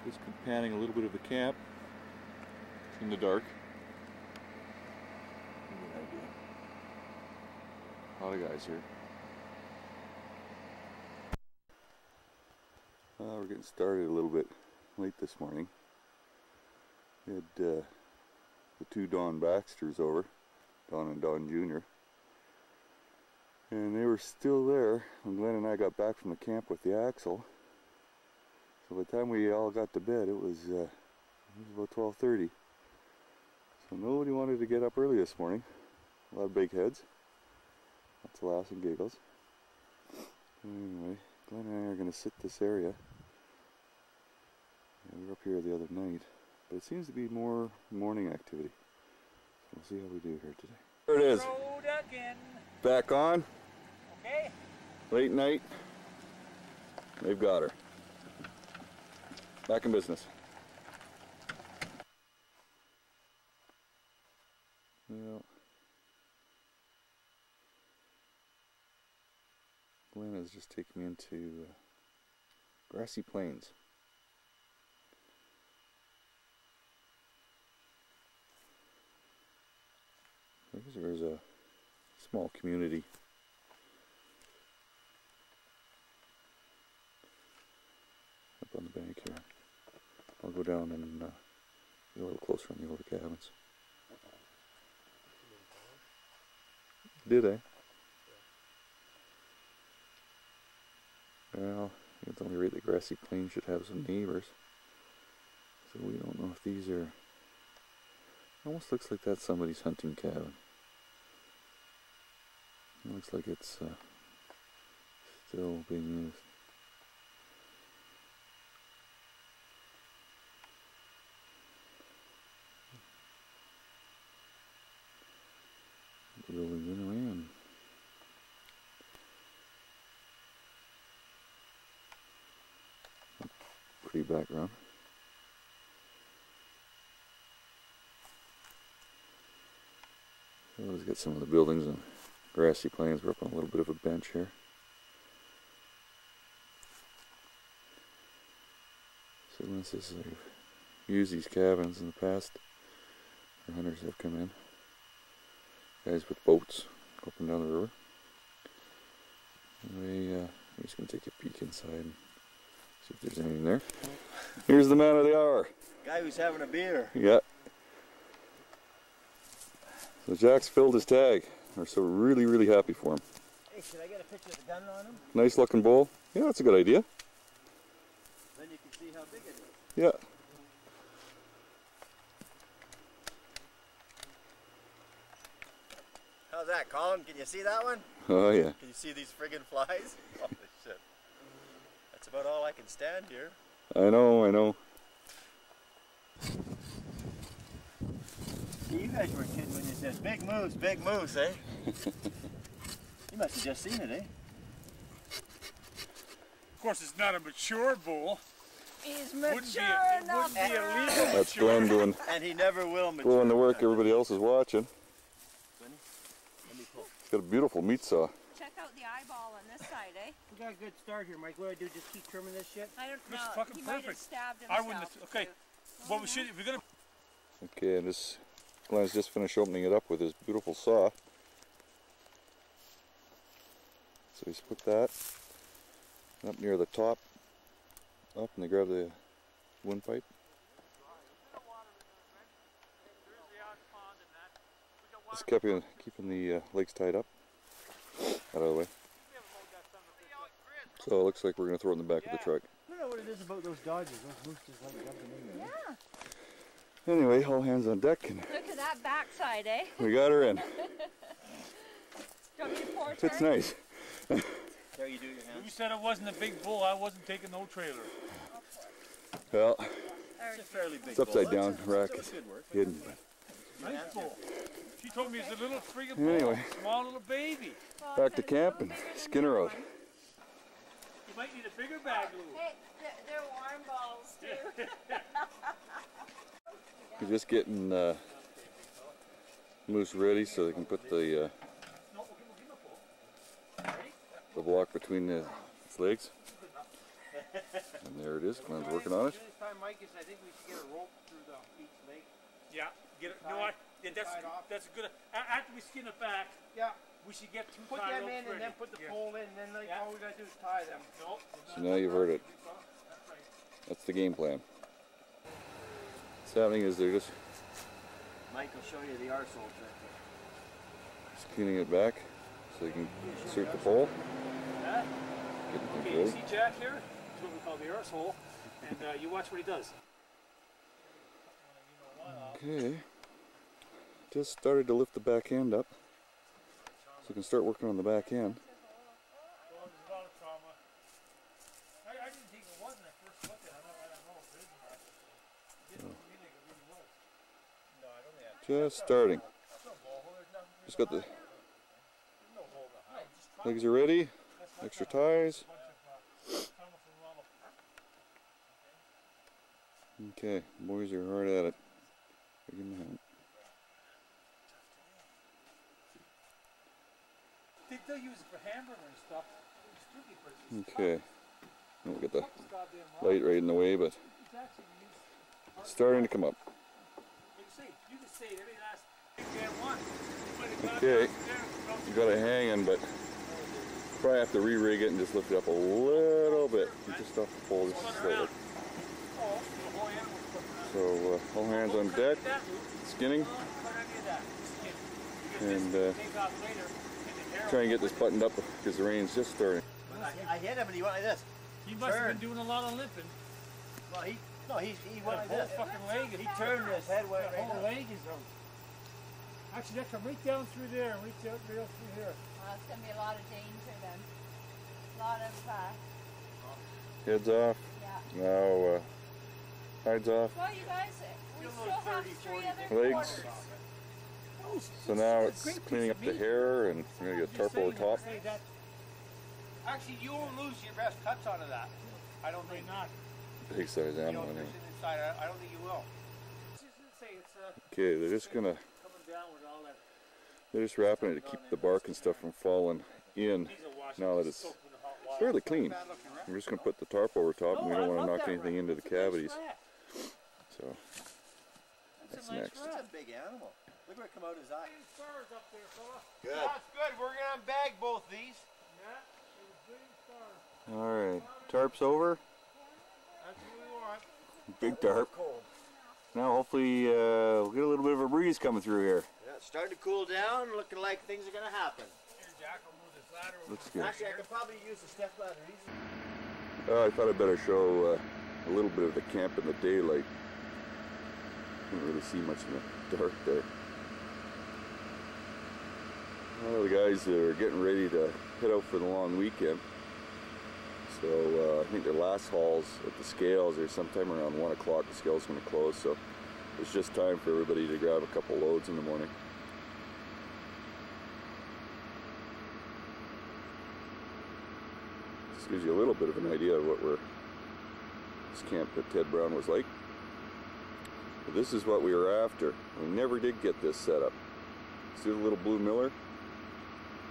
Speaker 1: just panning a little bit of the camp in the dark. Give you an idea. A lot of guys here. We're getting started a little bit late this morning. We had the 2 Don Baxters over, Don and Don Jr. And they were still there when Glenn and I got back from the camp with the axle. So by the time we all got to bed, it was about 12:30. So nobody wanted to get up early this morning. A lot of big heads. Lots of laughs and giggles. Anyway, Glenn and I are going to sit this area. Yeah, we were up here the other night, but it seems to be more morning activity. So we'll see how we do here today. There it is.
Speaker 2: Road again.
Speaker 1: Back on.
Speaker 2: Okay.
Speaker 1: Late night. They've got her. Back in business. Yeah. is taking me into grassy plains. There's a small community. Up on the bank here. I'll go down and get a little closer on the older cabins. Did I? Well, at the only rate, the grassy plain should have some neighbors. So we don't know if these are... Almost looks like that's somebody's hunting cabin. It looks like it's still being used. The building's in a man. Pretty background. So let's get some of the buildings and grassy plains. We're up on a little bit of a bench here. So this is, they've used these cabins in the past. Our hunters have come in. Guys with boats up and down the river. Anyway, I'm just going to take a peek inside and see if there's anything there. Here's the man of the hour.
Speaker 5: Guy who's having a beer.
Speaker 1: Yeah. So Jack's filled his tag. We're so really happy for him.
Speaker 5: Hey, should I get a picture of the gun on him?
Speaker 1: Nice looking bull. Yeah, that's a good idea.
Speaker 5: Then you can see how big it is.
Speaker 1: Yeah.
Speaker 5: How's that, Colin? Can you see that one?
Speaker 1: Oh yeah.
Speaker 5: Can you see these friggin' flies? Holy shit. That's about all I can stand here.
Speaker 1: I know.
Speaker 5: You guys were kidding when you said big moose, eh? You must have just seen it, eh?
Speaker 2: Of course, it's not a mature bull.
Speaker 4: He's
Speaker 2: Wouldn't
Speaker 4: mature
Speaker 2: be
Speaker 4: enough.
Speaker 2: illegal.
Speaker 1: That's Glenn doing
Speaker 5: And he never will mature.
Speaker 1: the work everybody else is watching.
Speaker 5: Let me pull.
Speaker 1: He's got a beautiful meat saw.
Speaker 4: Check out the eyeball on this side, eh?
Speaker 3: We got a good start here, Mike. What do I do? Just keep trimming this shit?
Speaker 4: I don't know.
Speaker 2: That's fucking
Speaker 4: He might have
Speaker 2: perfect.
Speaker 4: stabbed
Speaker 2: I
Speaker 4: himself.
Speaker 2: wouldn't have, okay.
Speaker 4: too.
Speaker 2: Well, we should, if we're gonna...
Speaker 1: Okay, and this Glenn's just finished opening it up with his beautiful saw. So he's put that up near the top, up, and they grab the windpipe. Just keeping the legs tied up, out of the way. So it looks like we're going to throw it in the back of the truck.
Speaker 3: I don't know what it is about those Dodgers. Those moose just like jumping in there.
Speaker 4: Yeah.
Speaker 1: Anyway, all hands on deck, and
Speaker 4: Look at that backside, eh?
Speaker 1: we got her in.
Speaker 4: Don't you poor
Speaker 1: It's
Speaker 4: turd?
Speaker 1: nice.
Speaker 5: There you do your
Speaker 2: You
Speaker 5: hands.
Speaker 2: said it wasn't a big bull, I wasn't taking no trailer.
Speaker 1: Well,
Speaker 5: It's a fairly big
Speaker 1: it's upside
Speaker 5: bull.
Speaker 1: down,
Speaker 5: That's
Speaker 1: rack,
Speaker 5: good work.
Speaker 1: hidden.
Speaker 2: Nice bull. She told me it's a little friggin'
Speaker 1: Anyway.
Speaker 2: bull, small little baby.
Speaker 1: Back to camp and skin her out.
Speaker 2: You might need a bigger bag, Lou.
Speaker 4: Hey, they're warm balls, too.
Speaker 1: We're just getting moose ready so they can put the block between its legs. And there it is. Glenn's working on it.
Speaker 3: This time, Mike, is I think we should get a rope through each leg.
Speaker 2: Yeah, get it. You know what? Yeah, that's a good. After we skin it back,
Speaker 3: Yeah.
Speaker 2: we should get two
Speaker 3: Put
Speaker 2: tie
Speaker 3: them
Speaker 2: ropes
Speaker 3: in and
Speaker 2: ready.
Speaker 3: then put the
Speaker 2: Yeah.
Speaker 3: pole in, and then like,
Speaker 2: Yeah.
Speaker 3: all we gotta do is tie them.
Speaker 2: No.
Speaker 1: So now you've heard it. That's the game plan. What's happening is they're just
Speaker 5: Mike will show you the arsehole trick.
Speaker 1: skinning it back so you can insert the pole.
Speaker 2: That?
Speaker 1: Get the
Speaker 2: Okay,
Speaker 1: thing
Speaker 2: you
Speaker 1: ready.
Speaker 2: see Jack here? That's what we call the arse hole. And you watch what he does.
Speaker 1: Okay. Just started to lift the back end up. So we can start working on the back end.
Speaker 2: Well, there's a lot of trauma. I didn't think it was when I first looked at it. I don't know if it is or not. It didn't look to me like it really was. No, I don't think
Speaker 1: Just starting. Just got the legs are ready. Extra ties. Okay, boys are hard at it. Figuring it out.
Speaker 2: They'll use it for hamburger and stuff.
Speaker 1: Okay. We'll get the light right in the way, but it's starting to come up. Okay, you got it hanging, but probably have to re-rig it and just lift it up a little bit. You just have to pull this slightly. So all hands on deck, skinning, and try and get this buttoned up because the rain's just starting.
Speaker 5: I hit him and he went like this.
Speaker 2: He must have been doing a lot of limping.
Speaker 5: Well, he went like this.
Speaker 2: Fucking leg.
Speaker 5: He turned his head way
Speaker 2: The
Speaker 5: right
Speaker 2: whole
Speaker 5: up.
Speaker 2: leg is out. Actually, that come right down through there and right down through here.
Speaker 4: Well, it's going to be a lot of danger then. A lot of,
Speaker 1: Heads off.
Speaker 4: yeah.
Speaker 1: Now hides off.
Speaker 4: Well, you guys, we still have 3 other
Speaker 1: Legs.
Speaker 4: quarters.
Speaker 1: So now it's cleaning up the hair, and we're gonna get tarp over top.
Speaker 3: Actually, you won't lose your best cuts out of that. I don't think not.
Speaker 1: Big size
Speaker 3: You
Speaker 1: animal
Speaker 3: know,
Speaker 1: anyway.
Speaker 3: inside, I don't think you will.
Speaker 1: Okay, they're just gonna.
Speaker 2: Coming down with all that.
Speaker 1: They're just wrapping it to keep the bark and stuff from falling in. Now that it's fairly clean, we're just gonna put the tarp over top, and we don't want to knock anything into the cavities. So that's next.
Speaker 5: It's a big animal. Look where it come out his eye. Good.
Speaker 3: That's good. We're gonna bag both these.
Speaker 1: All right, tarp's over.
Speaker 3: That's what we want.
Speaker 1: Big tarp. Now hopefully we'll get a little bit of a breeze coming through here.
Speaker 5: Yeah, it's starting to cool down. Looking like things are gonna happen.
Speaker 3: Here, Jack, I'll move this ladder over.
Speaker 1: Looks good.
Speaker 5: Actually, I could probably use the step ladder easy.
Speaker 1: I thought I'd better show a little bit of the camp in the daylight. Can't really see much in the dark there. Well, the guys are getting ready to head out for the long weekend. So I think their last hauls at the scales are sometime around 1 o'clock. The scale's going to close, so it's just time for everybody to grab a couple loads in the morning. This gives you a little bit of an idea of what this camp at Ted Brown was like. But this is what we were after. We never did get this set up. See the little blue miller?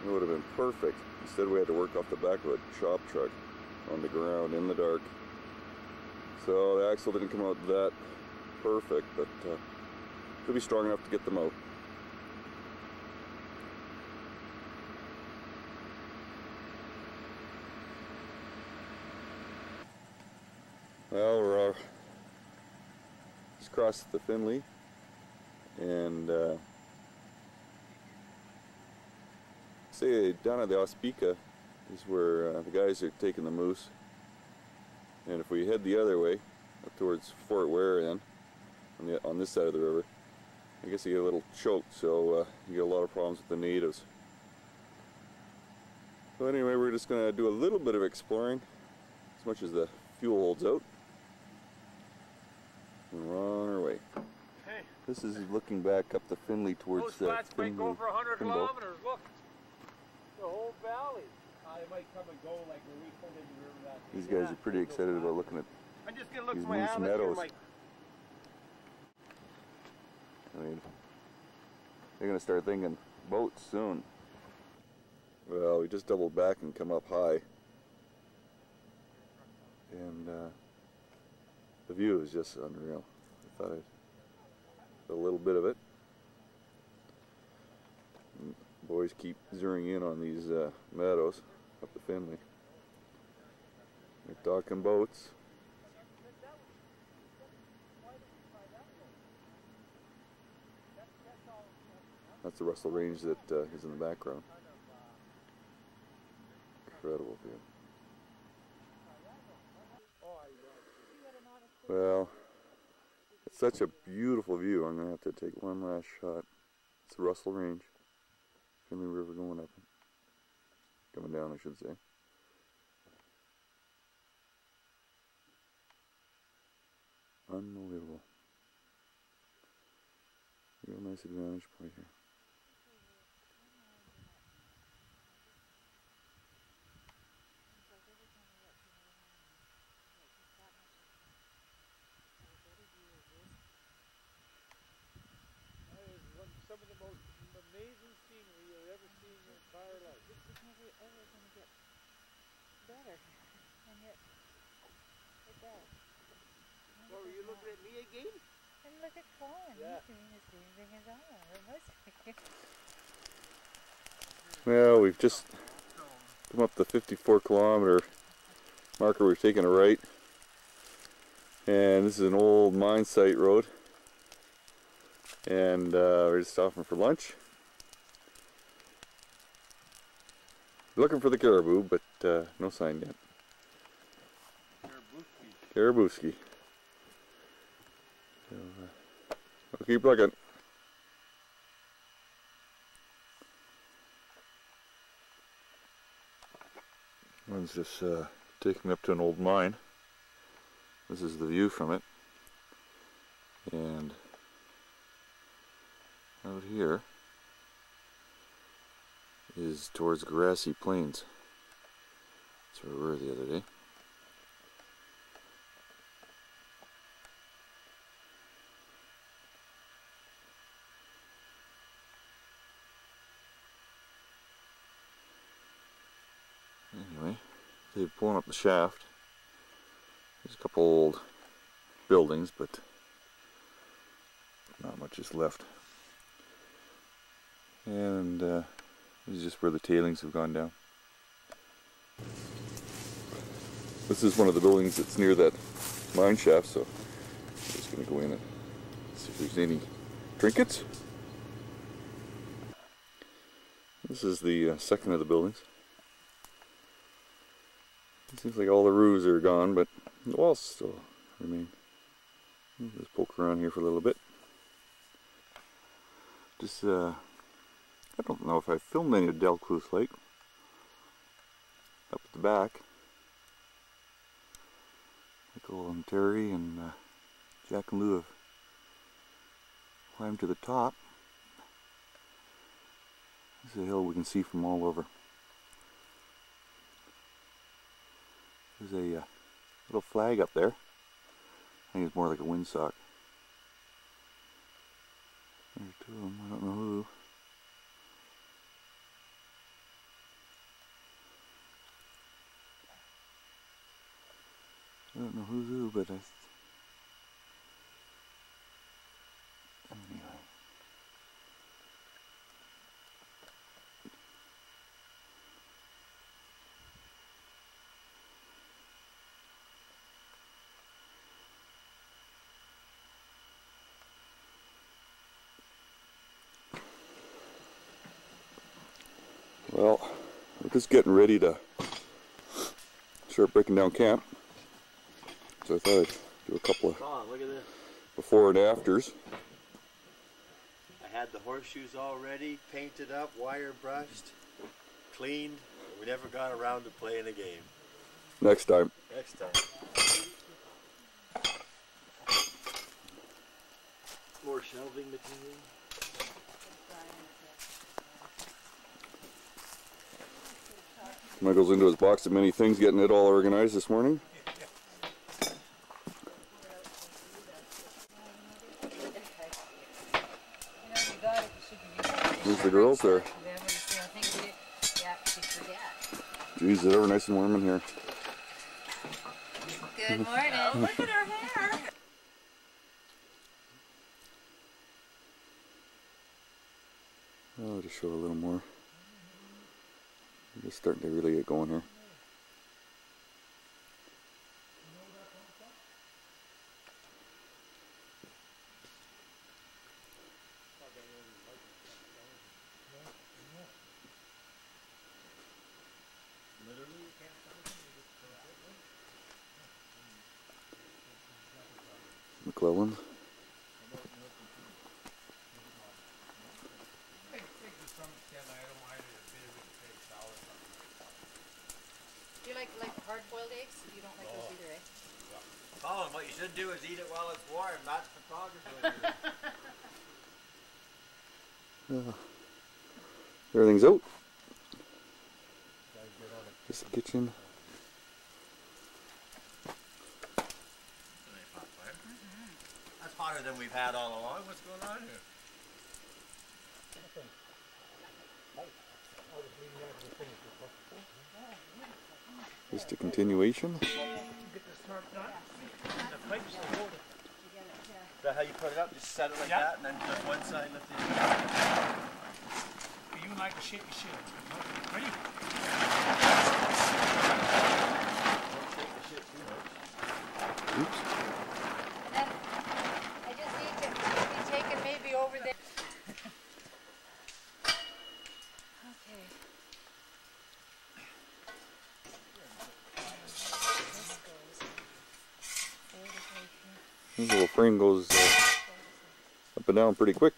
Speaker 1: It would have been perfect. Instead we had to work off the back of a chop truck on the ground in the dark. So the axle didn't come out that perfect, but it'll be strong enough to get them out. Well, we're just crossed the Finley, and say down at the Ospika is where the guys are taking the moose, and if we head the other way up towards Fort Ware then on this side of the river, I guess you get a little choked, so you get a lot of problems with the natives. So anyway, we're just going to do a little bit of exploring as much as the fuel holds out, and we're on our way.
Speaker 2: Hey.
Speaker 1: This is looking back up the Finley towards
Speaker 3: Those flats might go for 100
Speaker 1: Finbo.
Speaker 3: kilometers. Look, the whole valley. They might come and go like where we pulled into the river that day.
Speaker 1: These guys are pretty excited about looking at.
Speaker 3: I'm just gonna look
Speaker 1: These
Speaker 3: for my
Speaker 1: moose
Speaker 3: atmosphere.
Speaker 1: meadows.
Speaker 3: Like,
Speaker 1: I mean, they're gonna start thinking boats soon. Well, we just doubled back and come up high, and the view is just unreal. I thought I'd a little bit of it. And boys keep zeroing in on these meadows up the Finley. They're docking boats. That's the Russell Range that is in the background. Incredible view. Well, it's such a beautiful view. I'm going to have to take one last shot. It's the Russell Range. Finley River going up. Coming down, I should say. Unbelievable. Real nice advantage point here.
Speaker 2: Some of the most amazing scenery you've ever seen in your entire life. It's never ever going to get
Speaker 6: better. And yet, it does.
Speaker 3: So are you looking at me again?
Speaker 6: And look at Colin.
Speaker 3: Yeah.
Speaker 6: He's doing the same thing as I am. It must be.
Speaker 1: Well, we've just come up the 54-kilometer marker. We've taken a right, and this is an old mine site road, and we're just stopping for lunch. Looking for the caribou, but no sign yet. Caribouski. So, we'll keep looking. One's just taking me up to an old mine. This is the view from it. And out here is towards grassy plains. That's where we were the other day. Anyway, they've blown up the shaft. There's a couple old buildings, but not much is left. And this is just where the tailings have gone down. This is one of the buildings that's near that mine shaft, so I'm just going to go in and see if there's any trinkets. This is the second of the buildings. It seems like all the roofs are gone, but the walls still remain. Just poke around here for a little bit. Just, I don't know if I filmed any of Delcluse Lake. Up at the back. Michael and Terry and Jack and Lou have climbed to the top. This is a hill we can see from all over. There's a little flag up there. I think it's more like a windsock. There's two of them, I don't know who. I don't know who's who, but anyway. Well, we're just getting ready to start breaking down camp. So I thought I'd do a couple of
Speaker 5: Look at this.
Speaker 1: before and afters.
Speaker 5: I had the horseshoes all ready, painted up, wire brushed, cleaned. But we never got around to playing a game.
Speaker 1: Next time.
Speaker 5: Next time. More shelving material.
Speaker 1: Michael's into his box of many things, getting it all organized this morning. Where's the girls there? Geez, it's ever nice and warm in here.
Speaker 6: Good morning. Look at her hair.
Speaker 1: I'll just show a little more. We're just starting to really get going here. McClellan.
Speaker 6: Do you like hard-boiled eggs? You don't like those either, eh?
Speaker 5: Colin, what you should do is eat it while it's warm. That's photography.
Speaker 1: Everything's out. Just the kitchen.
Speaker 5: That's hotter than we've had all along. What's going on here?
Speaker 1: Just a continuation.
Speaker 2: Get this tarp done. The pipes are loaded.
Speaker 5: Is that how you put it up? Just set it like
Speaker 2: Yeah.
Speaker 5: that and then just one side lift the other.
Speaker 2: You and I can shake the shit. Ready?
Speaker 5: Don't shake the shit too much.
Speaker 1: Oops.
Speaker 6: Then I just need to be taken maybe over there. Okay.
Speaker 1: This little frame goes up and down pretty quick.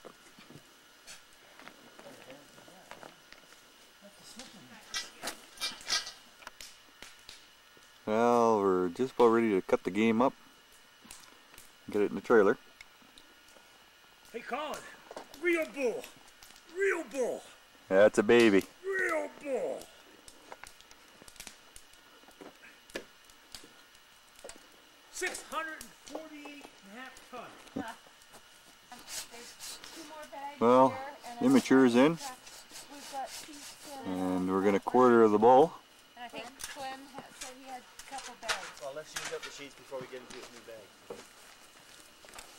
Speaker 1: Well, we're just about ready to cut the game up. Get it in the trailer.
Speaker 2: Hey, Colin. Real bull. Real bull.
Speaker 1: That's a baby.
Speaker 2: Real bull. $648.5 tons.
Speaker 6: There's 2 more bags
Speaker 1: Well,
Speaker 6: here, and
Speaker 1: Immature's in,
Speaker 6: we've got sheets in.
Speaker 1: and we're gonna quarter the bull.
Speaker 6: And I think Clem said he had a couple bags.
Speaker 5: Well, let's use up the sheets before we get into this new bag.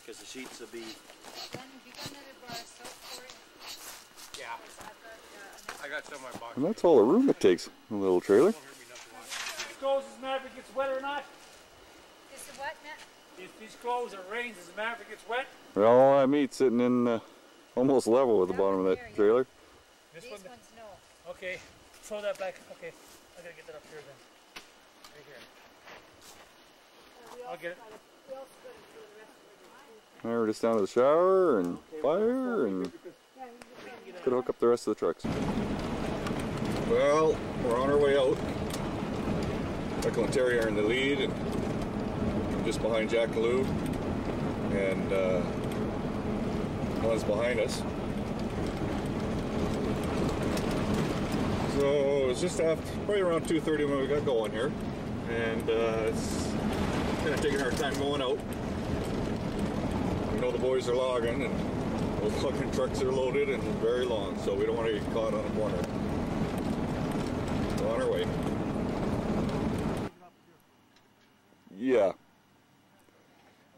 Speaker 5: Because the sheets will be...
Speaker 6: Then have you got another bar of soap for it?
Speaker 3: Yeah, I got some in my box.
Speaker 1: And that's all the room it takes, a little trailer.
Speaker 2: Clothes as Maverick gets wet or not?
Speaker 6: Is the what, Matt?
Speaker 2: If these clothes it rains as Maverick gets wet.
Speaker 1: Well, all that meat's sitting in almost level with the bottom of that trailer.
Speaker 2: This
Speaker 6: These
Speaker 2: one.
Speaker 6: ones no.
Speaker 2: Okay. Throw that back. Okay. I gotta get that up here then. Right here. I'll get it.
Speaker 6: We also got to do the rest of
Speaker 1: Now we're just down to the shower and fire and could hook up the rest of the trucks. Well, we're on our way out. Michael and Terry are in the lead, and I'm just behind Jack and Lou, and one's behind us. So it's just after, probably around 2:30 when we got going here, and it's kind of taking our time going out. We know the boys are logging, and those fucking trucks are loaded and very long, so we don't want to get caught on a corner. We're on our way. Yeah.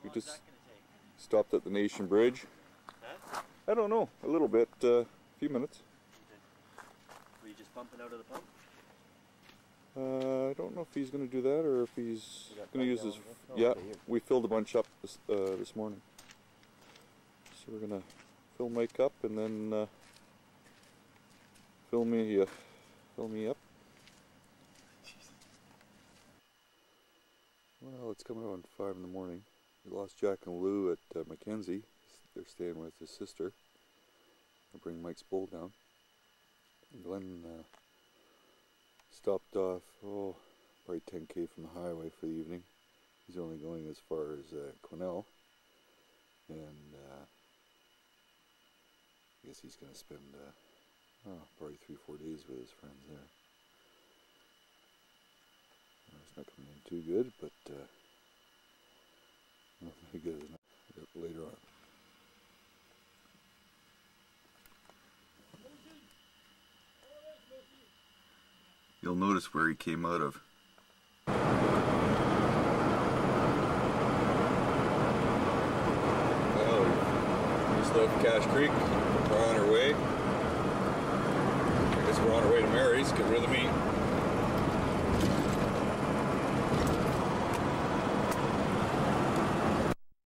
Speaker 1: We just stopped at the Nation Bridge.
Speaker 5: Huh?
Speaker 1: I don't know, a little bit, a few minutes.
Speaker 5: Were you just pumping out of the pump?
Speaker 1: I don't know if he's going to do that or if he's
Speaker 5: You got
Speaker 1: going to use
Speaker 5: pump
Speaker 1: his...
Speaker 5: gallons, huh?
Speaker 1: Yeah,
Speaker 5: Okay, here.
Speaker 1: we filled a bunch up this morning. So we're going to fill Mike up and then fill me up. Well, it's coming on 5 in the morning. We lost Jack and Lou at Mackenzie. They're staying with his sister. I'll bring Mike's bull down. And Glenn stopped off, probably 10k from the highway for the evening. He's only going as far as Quesnel. And I guess he's going to spend probably 3-4 days with his friends there. It's not coming in too good, but not very good later on. You'll notice where he came out of. Well, we just left Cache Creek. We're on our way. I guess we're on our way to Mary's, get rid of the meat.